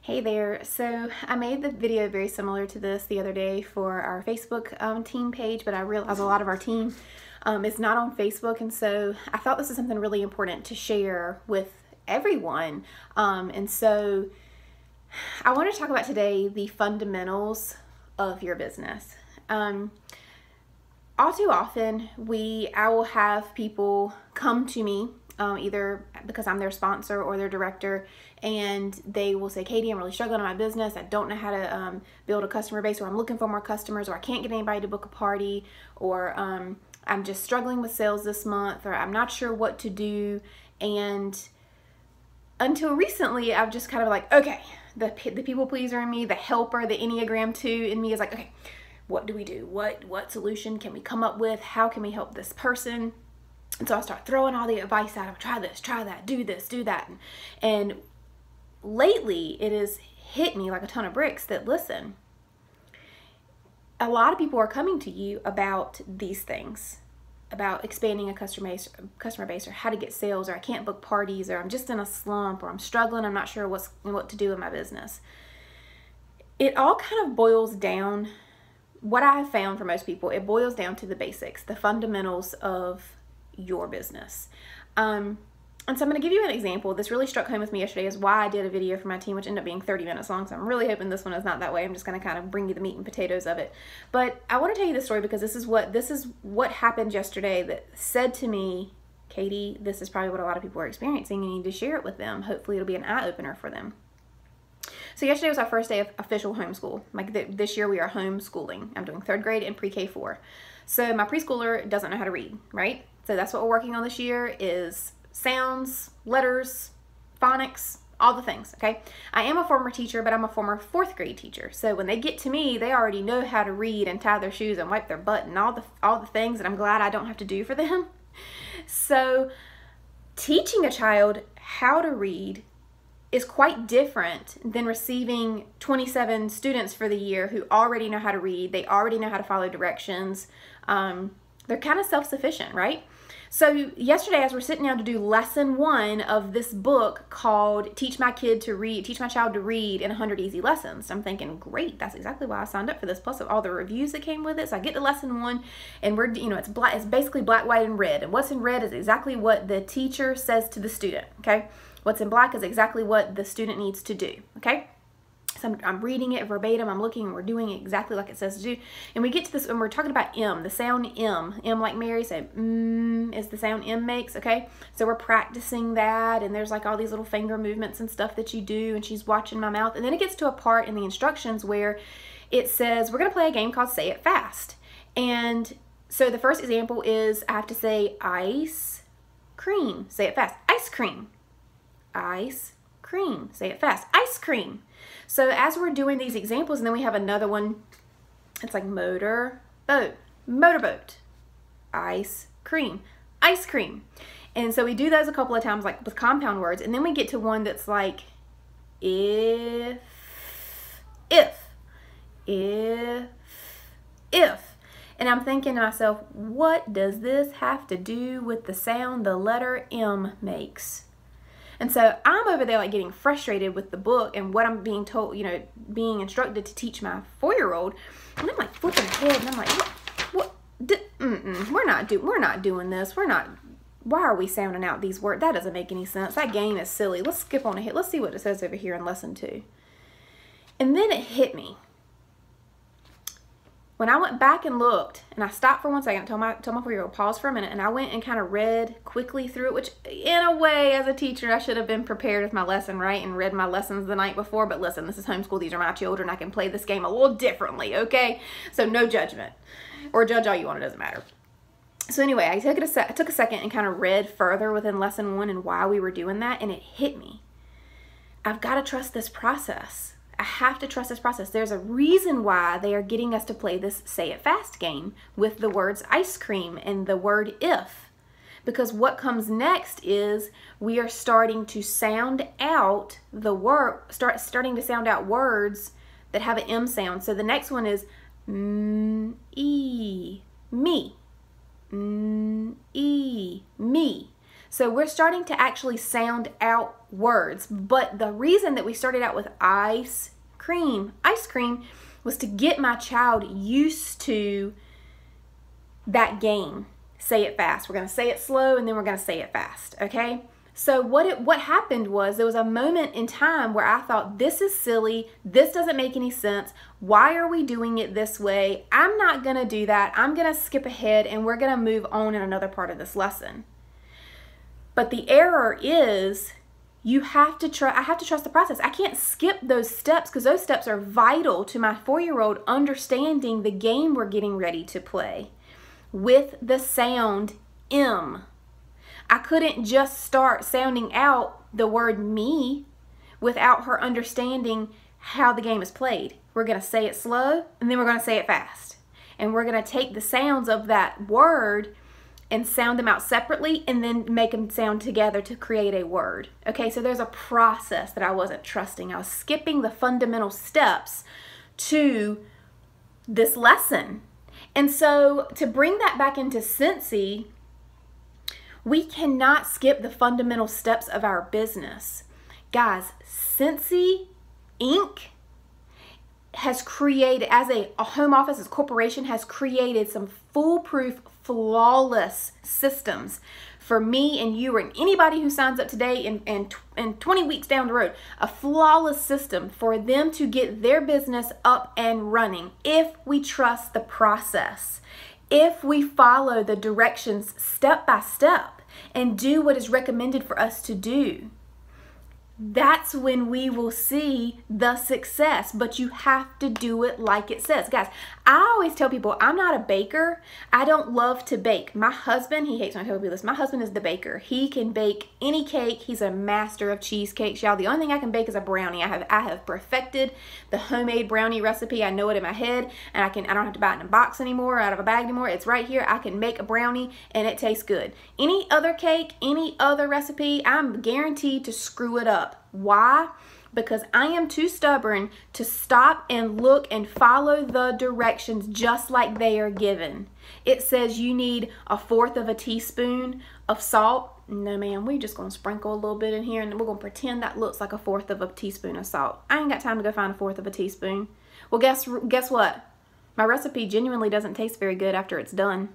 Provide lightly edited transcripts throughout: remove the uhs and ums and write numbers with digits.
Hey there. So I made the video very similar to this the other day for our Facebook team page, but I realized a lot of our team is not on Facebook, and so I thought this is something really important to share with everyone. And so I want to talk about today the fundamentals of your business. All too often, I will have people come to me either because I'm their sponsor or their director, and they will say, Katie, I'm really struggling in my business. I don't know how to build a customer base, or I'm looking for more customers, or I can't get anybody to book a party, or I'm just struggling with sales this month, or I'm not sure what to do. And until recently, I've just kind of like, okay, the people pleaser in me, the helper, the Enneagram 2 in me is like, okay, what do we do? What solution can we come up with? How can we help this person? And so I start throwing all the advice at them. Try this, try that, do this, do that. And lately, it has hit me like a ton of bricks that, listen, a lot of people are coming to you about these things, about expanding a customer base, or how to get sales, or I can't book parties, or I'm just in a slump, or I'm struggling, I'm not sure what to do in my business. It all kind of boils down, what I have found for most people, it boils down to the basics, the fundamentals of your business. And so I'm going to give you an example. This really struck home with me yesterday, is why I did a video for my team, which ended up being 30 minutes long. So I'm really hoping this one is not that way. I'm just going to kind of bring you the meat and potatoes of it. But I want to tell you this story because this is what happened yesterday that said to me, Katie, this is probably what a lot of people are experiencing. You need to share it with them. Hopefully it'll be an eye-opener for them. So yesterday was our first day of official homeschool. This year we are homeschooling. I'm doing 3rd grade and pre-K 4. So my preschooler doesn't know how to read, right? So that's what we're working on this year, is sounds, letters, phonics, all the things, okay? I am a former teacher, but I'm a former 4th grade teacher. So when they get to me, they already know how to read and tie their shoes and wipe their butt and all the things that I'm glad I don't have to do for them. So teaching a child how to read is quite different than receiving 27 students for the year who already know how to read. They already know how to follow directions. They're kind of self-sufficient, right? So yesterday, as we're sitting down to do lesson 1 of this book called Teach My Child to Read in 100 Easy Lessons, I'm thinking, great, that's exactly why I signed up for this, plus all the reviews that came with it. So I get to lesson 1, and it's basically black, white, and red. And what's in red is exactly what the teacher says to the student, okay? What's in black is exactly what the student needs to do, okay? So I'm reading it verbatim, I'm looking, and we're doing it exactly like it says to do. And we get to this, and we're talking about M, the sound M. M like Mary, so is the sound M makes, okay? So we're practicing that, and there's like all these little finger movements and stuff that you do, and she's watching my mouth. And then it gets to a part in the instructions where it says, we're gonna play a game called Say It Fast. And so the first example is I have to say ice cream. Say it fast. Ice cream. Ice cream. Say it fast. Ice cream. So as we're doing these examples, and then we have another one, it's like motor boat, motorboat, ice cream, ice cream. And so we do those a couple of times, like with compound words, and then we get to one that's like if. And I'm thinking to myself, what does this have to do with the sound the letter M makes? And so I'm over there like getting frustrated with the book and what I'm being told, being instructed to teach my 4-year-old. And I'm like flipping ahead, and I'm like, we're not doing this. Why are we sounding out these words? That doesn't make any sense. That game is silly. Let's skip on ahead. Let's see what it says over here in lesson 2. And then it hit me. When I went back and looked, and I stopped for 1 second, told my 4-year-old, pause for a minute, and I went and kind of read quickly through it, which in a way, as a teacher, I should have been prepared with my lesson, right, and read my lessons the night before. But listen, this is homeschool. These are my children. I can play this game a little differently, okay? So no judgment. Or judge all you want. It doesn't matter. So anyway, I took a second and kind of read further within lesson 1 and why we were doing that, and it hit me. I've got to trust this process. I have to trust this process. There's a reason why they are getting us to play this Say It Fast game with the words ice cream and the word if. Because what comes next is we are starting to sound out starting to sound out words that have an M sound. So the next one is me. Me. Me. So we're starting to actually sound out words. But the reason that we started out with ice cream was to get my child used to that game. Say it fast. We're going to say it slow and then we're going to say it fast. Okay? So what happened was there was a moment in time where I thought, this is silly. This doesn't make any sense. Why are we doing it this way? I'm not going to do that. I'm going to skip ahead and we're going to move on in another part of this lesson. But the error is I have to trust the process. I can't skip those steps because those steps are vital to my 4-year-old understanding the game we're getting ready to play with the sound M. I couldn't just start sounding out the word me without her understanding how the game is played. We're going to say it slow and then we're going to say it fast. And we're going to take the sounds of that word and sound them out separately and then make them sound together to create a word. Okay, so there's a process that I wasn't trusting. I was skipping the fundamental steps to this lesson. And so to bring that back into Scentsy, we cannot skip the fundamental steps of our business. Guys, Scentsy Inc. has created, as a home office, as a corporation, has created some foolproof, flawless systems for me and you and anybody who signs up today and 20 weeks down the road. A flawless system for them to get their business up and running if we trust the process. If we follow the directions step by step and do what is recommended for us to do, that's when we will see the success. But you have to do it like it says. Guys, I always tell people I'm not a baker. I don't love to bake. My husband, he hates when I tell people this. My husband is the baker. He can bake any cake. He's a master of cheesecakes, y'all. The only thing I can bake is a brownie. I have perfected the homemade brownie recipe. I know it in my head, and I don't have to buy it in a box anymore, out of a bag anymore. It's right here. I can make a brownie and it tastes good. Any other cake, any other recipe, I'm guaranteed to screw it up. Why? Because I am too stubborn to stop and look and follow the directions just like they are given. It says you need 1/4 of a teaspoon of salt. No, ma'am, we're just going to sprinkle a little bit in here and we're going to pretend that looks like 1/4 of a teaspoon of salt. I ain't got time to go find 1/4 of a teaspoon. Well, guess what? My recipe genuinely doesn't taste very good after it's done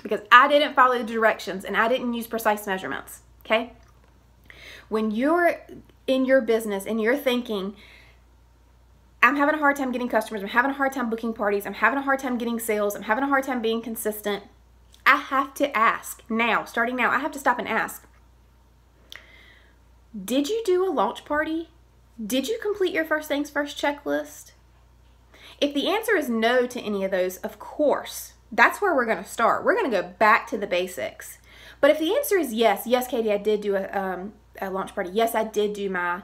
because I didn't follow the directions and I didn't use precise measurements, okay? When you're in your business and you're thinking, I'm having a hard time getting customers, I'm having a hard time booking parties, I'm having a hard time getting sales, I'm having a hard time being consistent, I have to ask now, starting now, I have to stop and ask, did you do a launch party? Did you complete your first things first checklist? If the answer is no to any of those, of course, that's where we're going to start. We're going to go back to the basics. But if the answer is yes, Katie, I did do a launch party. Yes, I did do my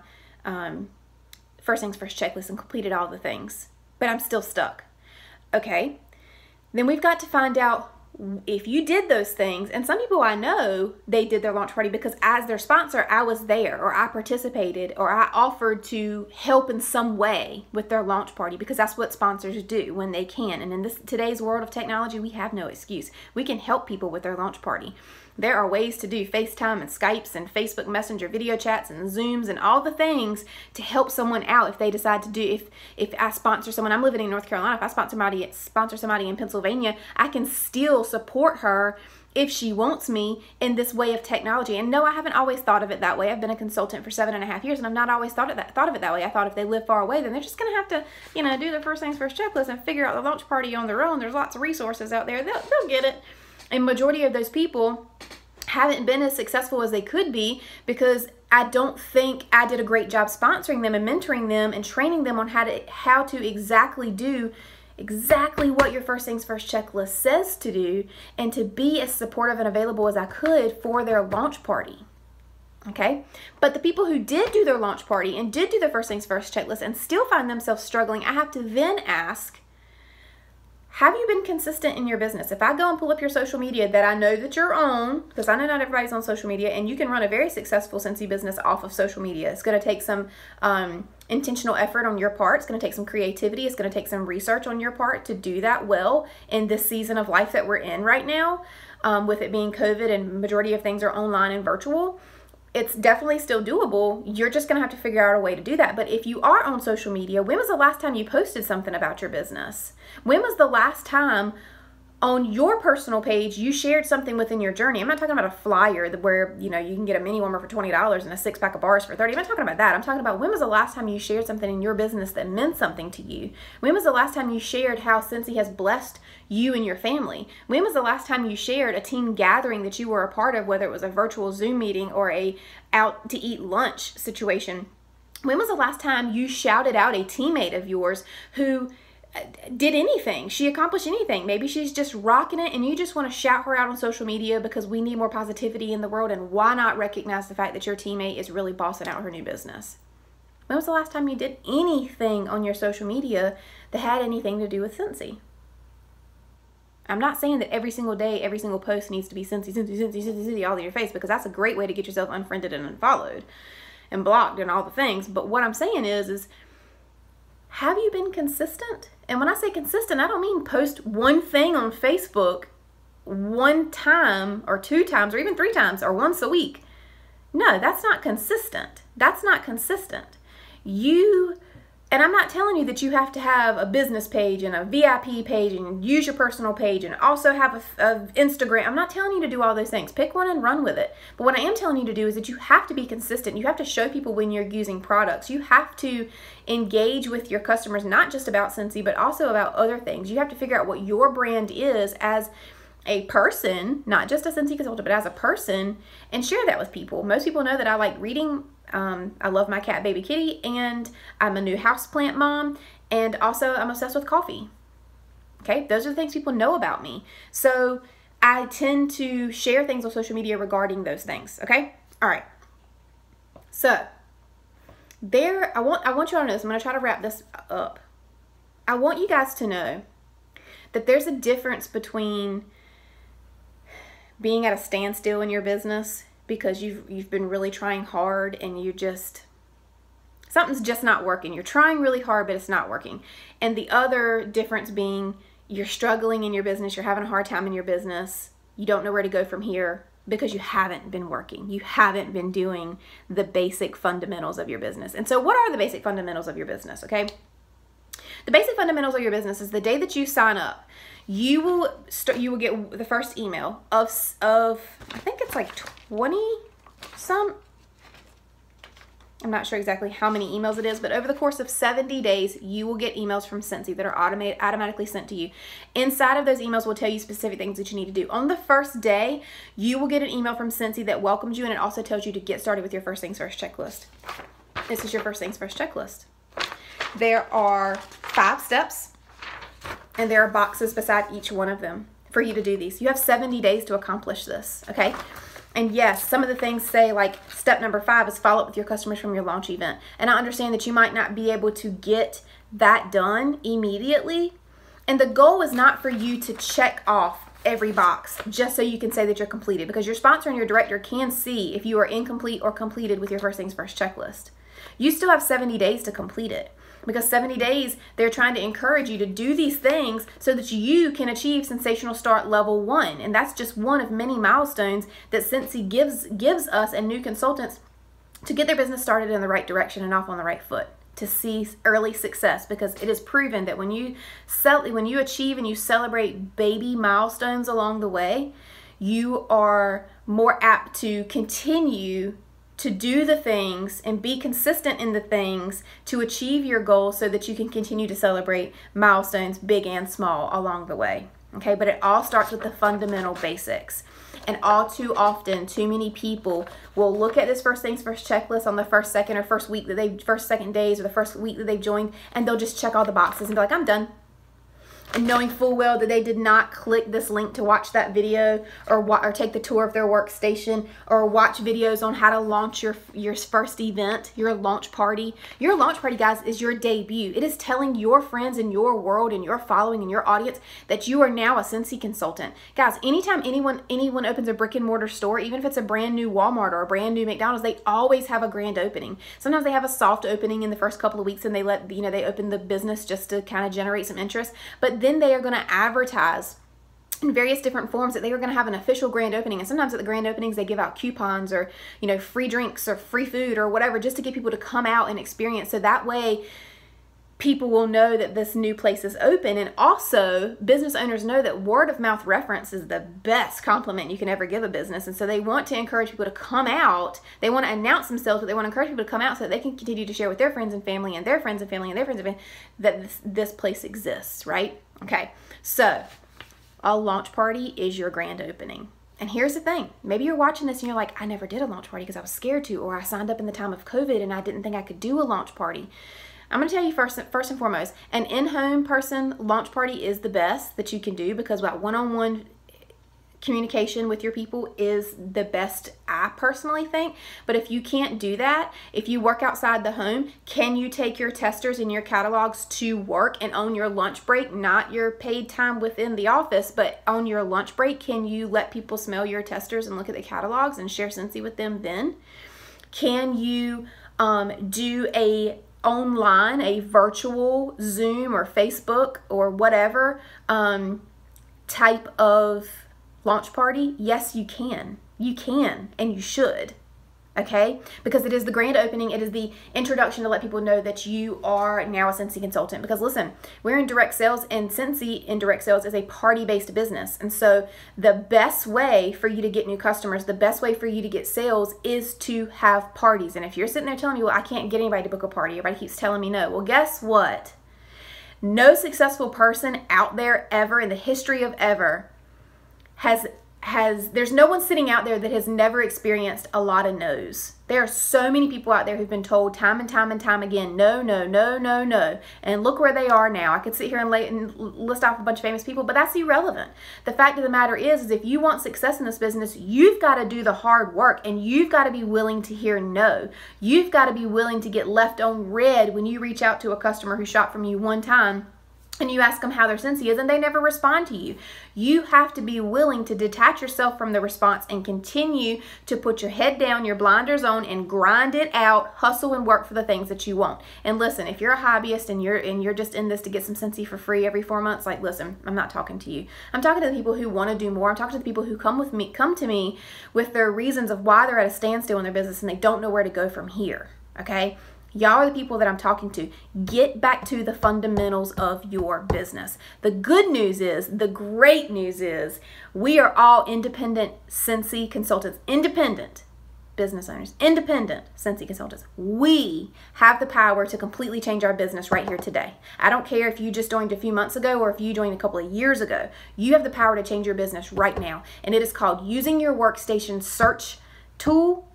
first things first checklist and completed all the things, but I'm still stuck. Okay, then we've got to find out if you did those things. And some people I know, they did their launch party because as their sponsor, I was there or I participated or I offered to help in some way with their launch party because that's what sponsors do when they can. And in today's world of technology, we have no excuse. We can help people with their launch party. There are ways to do FaceTime and Skypes and Facebook Messenger video chats and Zooms and all the things to help someone out if they decide to do, if I sponsor someone, I'm living in North Carolina, if I sponsor somebody in Pennsylvania, I can still support her if she wants me in this way of technology. And no, I haven't always thought of it that way. I've been a consultant for 7.5 years and I've not always thought of it that way. I thought if they live far away, then they're just going to have to, do their first things first checklist and figure out the launch party on their own. There's lots of resources out there. They'll get it. And majority of those people haven't been as successful as they could be because I don't think I did a great job sponsoring them and mentoring them and training them on how to exactly do exactly what your first things first checklist says to do and to be as supportive and available as I could for their launch party. Okay, but the people who did do their launch party and did do their first things first checklist and still find themselves struggling, I have to then ask, have you been consistent in your business? If I go and pull up your social media that I know that you're on, because I know not everybody's on social media, and you can run a very successful Scentsy business off of social media. It's going to take some intentional effort on your part. It's going to take some creativity. It's going to take some research on your part to do that well in this season of life that we're in right now, with it being COVID and majority of things are online and virtual. It's definitely still doable. You're just going to have to figure out a way to do that. But if you are on social media, when was the last time you posted something about your business? When was the last time on your personal page you shared something within your journey? I'm not talking about a flyer where, you know, you can get a mini warmer for $20 and a 6-pack of bars for $30. I'm not talking about that. I'm talking about when was the last time you shared something in your business that meant something to you? When was the last time you shared how Scentsy has blessed you and your family? When was the last time you shared a team gathering that you were a part of, whether it was a virtual Zoom meeting or a out to eat lunch situation? When was the last time you shouted out a teammate of yours who did anything? She accomplished anything. Maybe she's just rocking it and you just want to shout her out on social media because we need more positivity in the world. And why not recognize the fact that your teammate is really bossing out her new business? When was the last time you did anything on your social media that had anything to do with Scentsy? I'm not saying that every single day, every single post needs to be Scentsy, Scentsy, Scentsy, Scentsy, Scentsy all in your face, because that's a great way to get yourself unfriended and unfollowed and blocked and all the things. But what I'm saying is have you been consistent? And when I say consistent, I don't mean post one thing on Facebook one time or 2 times or even 3 times or once a week. No, that's not consistent. That's not consistent. And I'm not telling you that you have to have a business page and a VIP page and use your personal page and also have a Instagram. I'm not telling you to do all those things. Pick one and run with it. But what I am telling you to do is that you have to be consistent. You have to show people when you're using products. You have to engage with your customers, not just about Scentsy, but also about other things. You have to figure out what your brand is as a person, not just a Scentsy consultant, but as a person, and share that with people. Most people know that I like reading. I love my cat, Baby Kitty, and I'm a new houseplant mom, and also I'm obsessed with coffee. Okay, those are the things people know about me. So I tend to share things on social media regarding those things. Okay, all right. So I want you all to know this. I'm going to try to wrap this up. I want you guys to know that there's a difference between being at a standstill in your business because you've been really trying hard and something's just not working. You're trying really hard, but it's not working. And the other difference being you're struggling in your business, you're having a hard time in your business, you don't know where to go from here because you haven't been working. You haven't been doing the basic fundamentals of your business. And so what are the basic fundamentals of your business, okay? The basic fundamentals of your business is the day that you sign up, you will get the first email of I think it's like 20 some. I'm not sure exactly how many emails it is, but over the course of 70 days, you will get emails from Scentsy that are automatically sent to you. Inside of those emails will tell you specific things that you need to do. On the first day, you will get an email from Scentsy that welcomes you, and it also tells you to get started with your first things first checklist. This is your first things first checklist. There are 5 steps, and there are boxes beside each one of them for you to do these. You have 70 days to accomplish this, okay? And yes, some of the things say like step number 5 is follow up with your customers from your launch event. And I understand that you might not be able to get that done immediately. And the goal is not for you to check off every box just so you can say that you're completed, because your sponsor and your director can see if you are incomplete or completed with your first things first checklist. You still have 70 days to complete it. Because 70 days, they're trying to encourage you to do these things so that you can achieve Sensational Start Level 1. And that's just one of many milestones that Scentsy gives us and new consultants to get their business started in the right direction and off on the right foot, to see early success. Because it is proven that when you achieve and you celebrate baby milestones along the way, you are more apt to continue to do the things and be consistent in the things to achieve your goals so that you can continue to celebrate milestones, big and small, along the way. Okay, but it all starts with the fundamental basics. And all too often, too many people will look at this first things first checklist on the first second days or the first week that they've joined, and they'll just check all the boxes and be like, I'm done. and knowing full well that they did not click this link to watch that video or take the tour of their workstation or watch videos on how to launch your first event, your launch party. Your launch party, guys, is your debut. It is telling your friends in your world and your following and your audience that you are now a Scentsy consultant. Guys, anytime anyone opens a brick and mortar store, even if it's a brand new Walmart or a brand new McDonald's, they always have a grand opening. Sometimes they have a soft opening in the first couple of weeks and they they open the business just to kind of generate some interest. But then they are going to advertise in various different forms that they are going to have an official grand opening. And sometimes at the grand openings, they give out coupons or, free drinks or free food or whatever, just to get people to come out and experience. So that way people will know that this new place is open. And also business owners know that word of mouth reference is the best compliment you can ever give a business. And so they want to encourage people to come out. They want to announce themselves, but they want to encourage people to come out so that they can continue to share with their friends and family and their friends and family and their friends and family that this place exists, right? Okay, so a launch party is your grand opening. And here's the thing. Maybe you're watching this and you're like, I never did a launch party because I was scared to, or I signed up in the time of COVID and I didn't think I could do a launch party. I'm going to tell you first and foremost, an in-home person launch party is the best that you can do because one-on-one communication with your people is the best, I personally think. But if you can't do that, if you work outside the home, can you take your testers and your catalogs to work and on your lunch break, not your paid time within the office, but on your lunch break, can you let people smell your testers and look at the catalogs and share Scentsy with them then? Can you do a virtual Zoom or Facebook or whatever type of launch party? Yes, you can. You can and you should. Okay? Because it is the grand opening. It is the introduction to let people know that you are now a Scentsy consultant. Because listen, we're in direct sales, and Scentsy in direct sales is a party-based business. And so the best way for you to get new customers, the best way for you to get sales is to have parties. And if you're sitting there telling me, well, I can't get anybody to book a party, everybody keeps telling me no. Well, guess what? No successful person out there ever in the history of ever there's no one sitting out there that has never experienced a lot of no's. There are so many people out there who've been told time and time and time again, no, no, no, no, no. And look where they are now. I could sit here and list off a bunch of famous people, but that's irrelevant. The fact of the matter is if you want success in this business, you've got to do the hard work and you've got to be willing to hear no. You've got to be willing to get left on red when you reach out to a customer who shopped from you one time and you ask them how their Scentsy is and they never respond to you. You have to be willing to detach yourself from the response and continue to put your head down, your blinders on, and grind it out, hustle and work for the things that you want. And listen, if you're a hobbyist and you're just in this to get some Scentsy for free every 4 months, like listen, I'm not talking to you. I'm talking to the people who want to do more. I'm talking to the people who come to me with their reasons of why they're at a standstill in their business and they don't know where to go from here. Okay? Y'all are the people that I'm talking to. Get back to the fundamentals of your business. The good news is, the great news is, we are all independent Scentsy consultants. Independent business owners. Independent Scentsy consultants. We have the power to completely change our business right here today. I don't care if you just joined a few months ago or if you joined a couple of years ago. You have the power to change your business right now. And it is called using your workstation search tool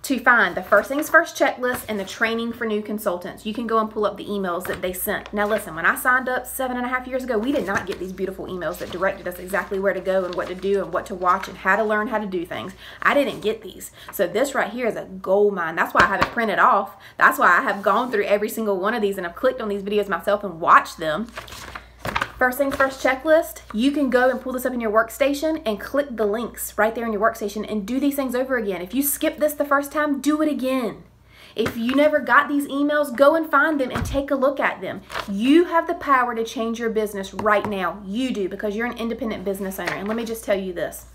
to find the first things first checklist and the training for new consultants. You can go and pull up the emails that they sent. Now listen, when I signed up 7.5 years ago, we did not get these beautiful emails that directed us exactly where to go and what to do and what to watch and how to learn how to do things. I didn't get these. So this right here is a gold mine. That's why I have it printed off. That's why I have gone through every single one of these and I've clicked on these videos myself and watched them. First things first checklist, you can go and pull this up in your workstation and click the links right there in your workstation and do these things over again. If you skip this the first time, do it again. If you never got these emails, go and find them and take a look at them. You have the power to change your business right now. You do, because you're an independent business owner. And let me just tell you this.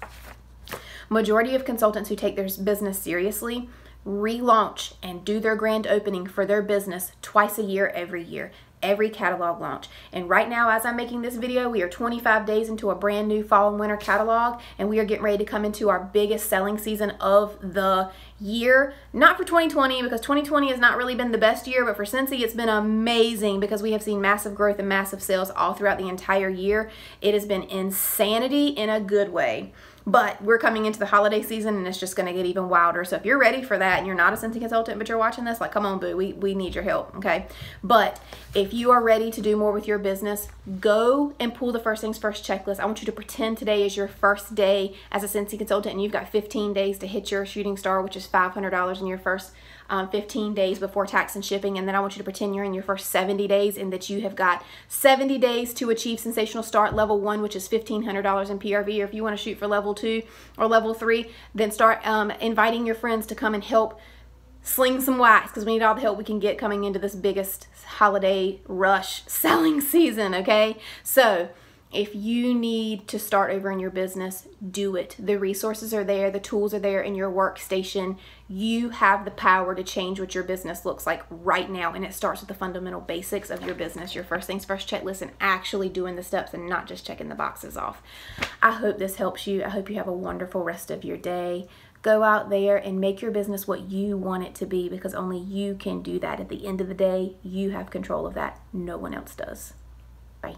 Majority of consultants who take their business seriously relaunch and do their grand opening for their business twice a year, every year. Every catalog launch. And right now, as I'm making this video, we are 25 days into a brand new fall and winter catalog, and we are getting ready to come into our biggest selling season of the year. Not for 2020, because 2020 has not really been the best year, but for Scentsy, it's been amazing because we have seen massive growth and massive sales all throughout the entire year. It has been insanity in a good way. But we're coming into the holiday season and it's just going to get even wilder. So if you're ready for that and you're not a Scentsy consultant, but you're watching this, like, come on, boo, we need your help, okay? But if you are ready to do more with your business, go and pull the First Things First checklist. I want you to pretend today is your first day as a Scentsy consultant and you've got 15 days to hit your shooting star, which is $500 in your first 15 days before tax and shipping. And then I want you to pretend you're in your first 70 days and that you have got 70 days to achieve Sensational Start Level 1, which is $1,500 in PRV. Or if you want to shoot for Level 2 or Level 3, then start inviting your friends to come and help sling some wax, because we need all the help we can get coming into this biggest holiday rush selling season, okay? So if you need to start over in your business, do it. The resources are there, the tools are there in your workstation. You have the power to change what your business looks like right now, and it starts with the fundamental basics of your business, your First Things First checklist, and actually doing the steps and not just checking the boxes off. I hope this helps you. I hope you have a wonderful rest of your day. Go out there and make your business what you want it to be, because only you can do that. At the end of the day, you have control of that. No one else does. Bye.